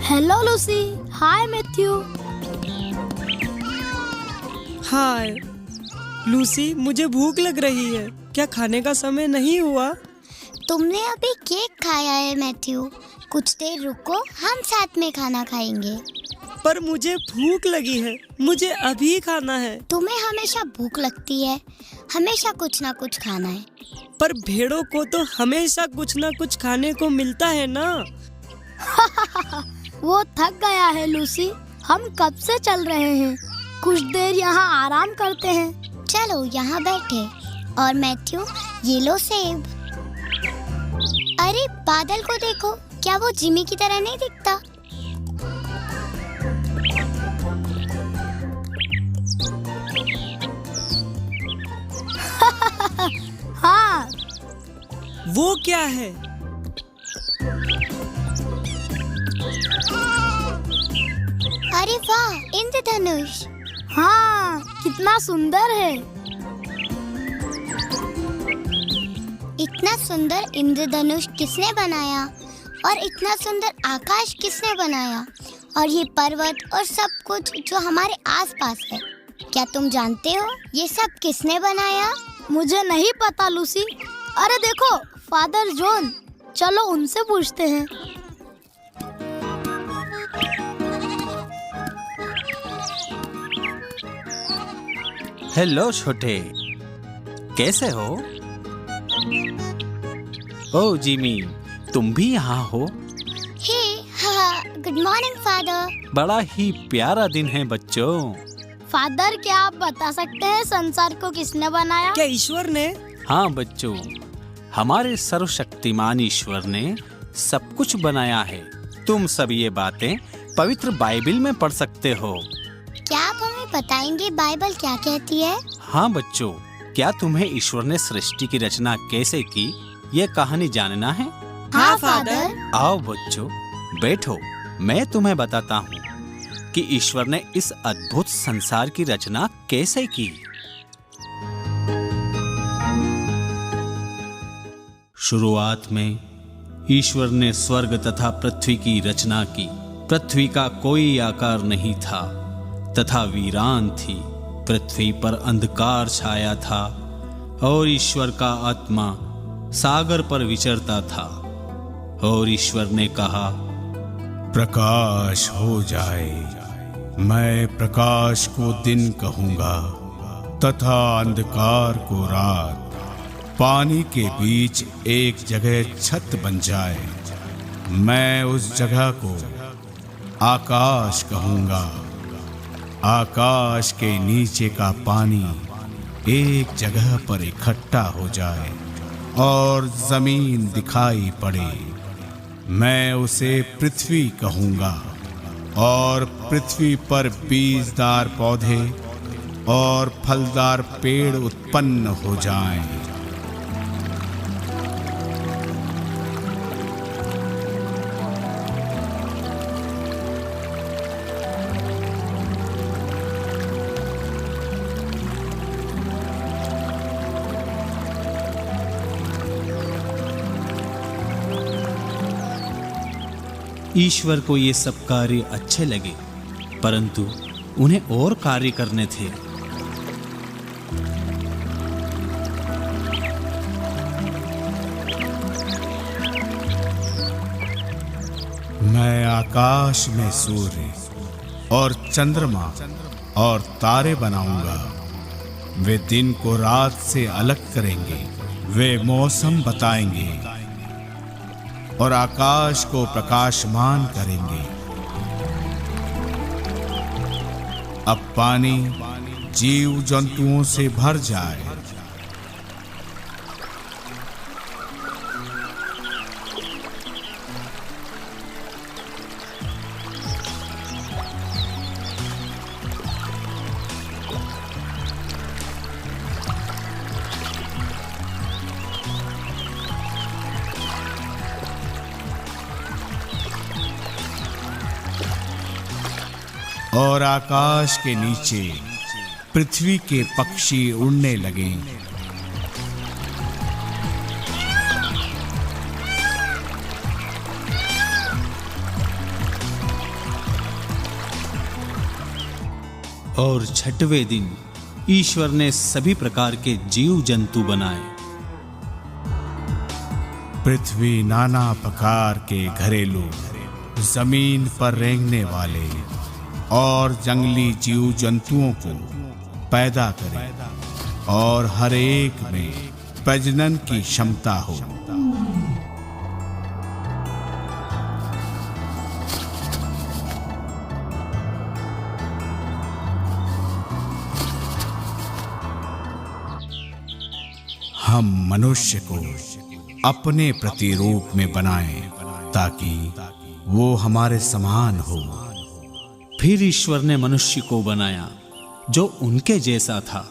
Hello Lucy. Hi Matthew. Hi Lucy, मुझे भूख लग रही है। क्या खाने का समय नहीं हुआ? तुमने अभी केक खाया है मैथ्यू। कुछ देर रुको, हम साथ में खाना खाएंगे। पर मुझे भूख लगी है, मुझे अभी खाना है। तुम्हें हमेशा भूख लगती है, हमेशा कुछ ना कुछ खाना है। पर भेड़ों को तो हमेशा कुछ ना कुछ खाने को मिलता है ना। वो थक गया है लूसी। हम कब से चल रहे हैं। कुछ देर यहाँ आराम करते हैं। चलो यहाँ बैठे। और मैथ्यू, ये लो सेब। अरे बादल को देखो, क्या वो जिमी की तरह नहीं दिखता? हाँ। वो क्या है? अरे वाह, इंद्रधनुष। हाँ, कितना सुंदर है। इतना सुंदर इंद्रधनुष किसने बनाया? और इतना सुंदर आकाश किसने बनाया? और ये पर्वत और सब कुछ जो हमारे आसपास है, क्या तुम जानते हो ये सब किसने बनाया? मुझे नहीं पता लूसी। अरे देखो, फादर जॉन। चलो उनसे पूछते हैं। हेलो छोटे, कैसे हो? ओह जिमी, तुम भी यहाँ हो? हे, गुड मॉर्निंग फादर। बड़ा ही प्यारा दिन है बच्चों। फादर, क्या आप बता सकते हैं संसार को किसने बनाया? क्या ईश्वर ने? हाँ बच्चों, हमारे सर्वशक्तिमान ईश्वर ने सब कुछ बनाया है। तुम सब ये बातें पवित्र बाइबल में पढ़ सकते हो। क्या आप हमें बताएंगे बाइबल क्या कहती है? हाँ बच्चों, क्या तुम्हें ईश्वर ने सृष्टि की रचना कैसे की ये कहानी जानना है? हाँ फादर। आओ बच्चों, बैठो। मैं तुम्हें बताता हूँ कि ईश्वर ने इस अद्भुत संसार की रचना कैसे की। शुरुआत में ईश्वर ने स्वर्ग तथा पृथ्वी की रचना की। पृथ्वी का कोई आकार नहीं था तथा वीरान थी। पृथ्वी पर अंधकार छाया था और ईश्वर का आत्मा सागर पर विचरता था। और ईश्वर ने कहा, प्रकाश हो जाए। मैं प्रकाश को दिन कहूंगा तथा अंधकार को रात। पानी के बीच एक जगह छत बन जाए। मैं उस जगह को आकाश कहूंगा। आकाश के नीचे का पानी एक जगह पर इकट्ठा हो जाए और जमीन दिखाई पड़े। मैं उसे पृथ्वी कहूंगा। और पृथ्वी पर बीजदार पौधे और फलदार पेड़ उत्पन्न हो जाएं। ईश्वर को ये सब कार्य अच्छे लगे, परंतु उन्हें और कार्य करने थे। मैं आकाश में सूर्य और चंद्रमा और तारे बनाऊंगा। वे दिन को रात से अलग करेंगे, वे मौसम बताएंगे और आकाश को प्रकाशमान करेंगे। अब पानी जीव जंतुओं से भर जाए। और आकाश के नीचे पृथ्वी के पक्षी उड़ने लगे। और छठवें दिन ईश्वर ने सभी प्रकार के जीव जंतु बनाए। पृथ्वी नाना प्रकार के घरेलू, जमीन पर रेंगने वाले और जंगली जीव जंतुओं को पैदा करे और हर एक में प्रजनन की क्षमता हो। हम मनुष्य को अपने प्रतिरूप में बनाएं ताकि वो हमारे समान हो। फिर ईश्वर ने मनुष्य को बनाया जो उनके जैसा था।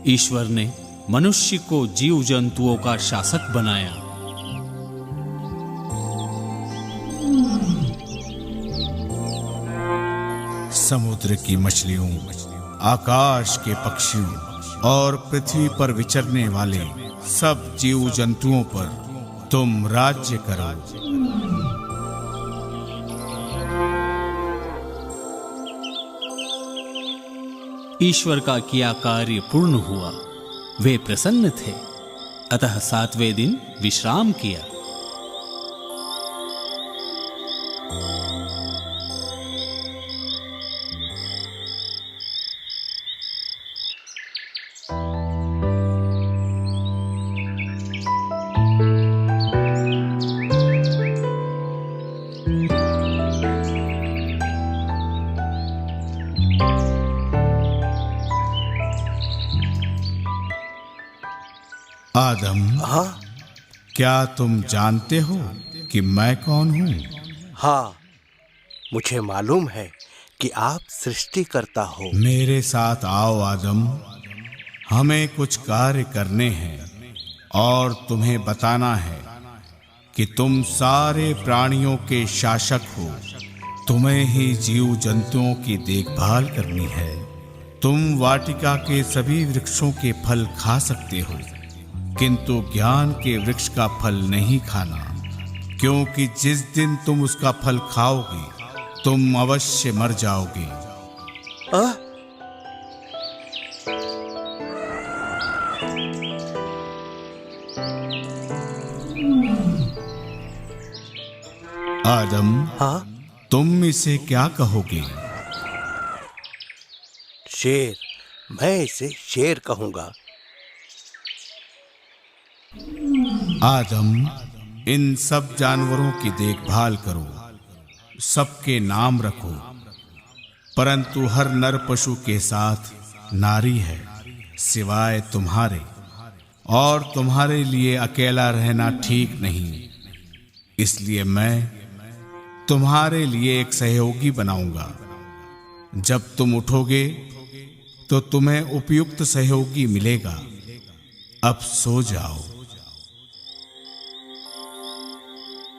ईश्वर ने मनुष्य को जीव जंतुओं का शासक बनाया। समुद्र की मछलियों, आकाश के पक्षियों और पृथ्वी पर विचरने वाले सब जीव जंतुओं पर तुम राज्य करो। ईश्वर का किया कार्य पूर्ण हुआ, वे प्रसन्न थे, अतः सातवें दिन विश्राम किया। आदम, हाँ क्या तुम जानते हो कि मैं कौन हूँ? हाँ, मुझे मालूम है कि आप सृष्टिकर्ता हो। मेरे साथ आओ आदम, हमें कुछ कार्य करने हैं और तुम्हें बताना है कि तुम सारे प्राणियों के शासक हो। तुम्हें ही जीव जंतुओं की देखभाल करनी है। तुम वाटिका के सभी वृक्षों के फल खा सकते हो, किंतु ज्ञान के वृक्ष का फल नहीं खाना, क्योंकि जिस दिन तुम उसका फल खाओगे तुम अवश्य मर जाओगे। आदम, हाँ, तुम इसे क्या कहोगे? शेर। मैं इसे शेर कहूंगा। आदम, इन सब जानवरों की देखभाल करो, सबके नाम रखो, परंतु हर नर पशु के साथ नारी है सिवाय तुम्हारे, और तुम्हारे लिए अकेला रहना ठीक नहीं। इसलिए मैं तुम्हारे लिए एक सहयोगी बनाऊंगा। जब तुम उठोगे तो तुम्हें उपयुक्त सहयोगी मिलेगा। अब सो जाओ।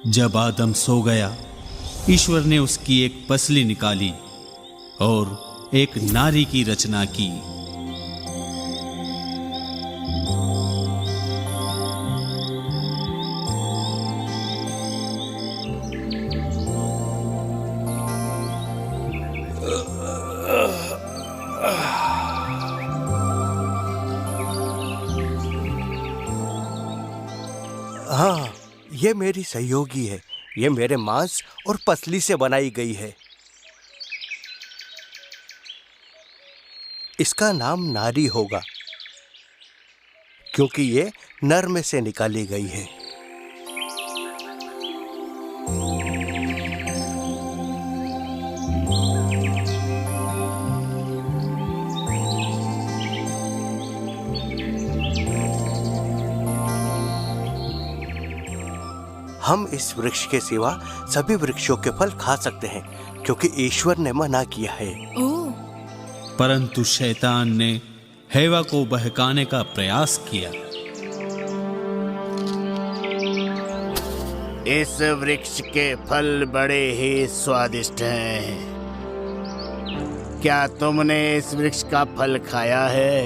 जब आदम सो गया, ईश्वर ने उसकी एक पसली निकाली और एक नारी की रचना की। ये मेरी सहयोगी है। ये मेरे मांस और पसली से बनाई गई है। इसका नाम नारी होगा, क्योंकि ये नर में से निकाली गई है। हम इस वृक्ष के सिवा सभी वृक्षों के फल खा सकते हैं, क्योंकि ईश्वर ने मना किया है। परंतु शैतान ने हेवा को बहकाने का प्रयास किया। इस वृक्ष के फल बड़े ही स्वादिष्ट हैं। क्या तुमने इस वृक्ष का फल खाया है?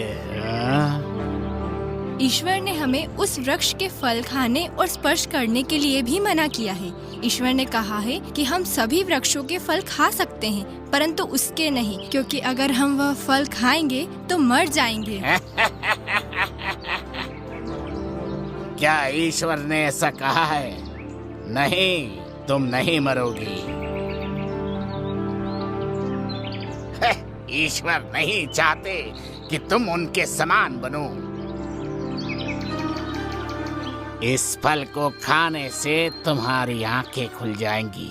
ईश्वर ने हमें उस वृक्ष के फल खाने और स्पर्श करने के लिए भी मना किया है। ईश्वर ने कहा है कि हम सभी वृक्षों के फल खा सकते हैं, परंतु उसके नहीं, क्योंकि अगर हम वह फल खाएंगे तो मर जाएंगे। क्या ईश्वर ने ऐसा कहा है? नहीं, तुम नहीं मरोगी। ईश्वर नहीं चाहते कि तुम उनके समान बनो। इस फल को खाने से तुम्हारी आंखें खुल जाएंगी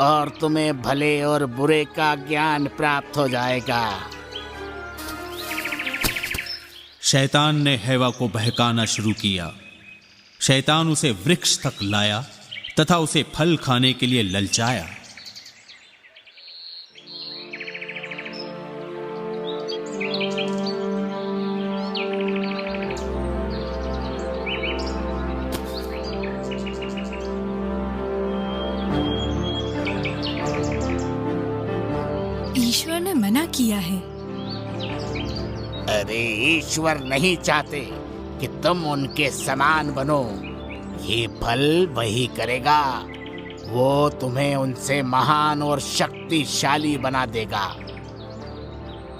और तुम्हें भले और बुरे का ज्ञान प्राप्त हो जाएगा। शैतान ने हेवा को बहकाना शुरू किया। शैतान उसे वृक्ष तक लाया तथा उसे फल खाने के लिए ललचाया। ईश्वर ने मना किया है। अरे ईश्वर नहीं चाहते कि तुम उनके समान बनो। ये फल वही करेगा, वो तुम्हें उनसे महान और शक्तिशाली बना देगा।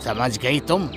समझ गई तुम?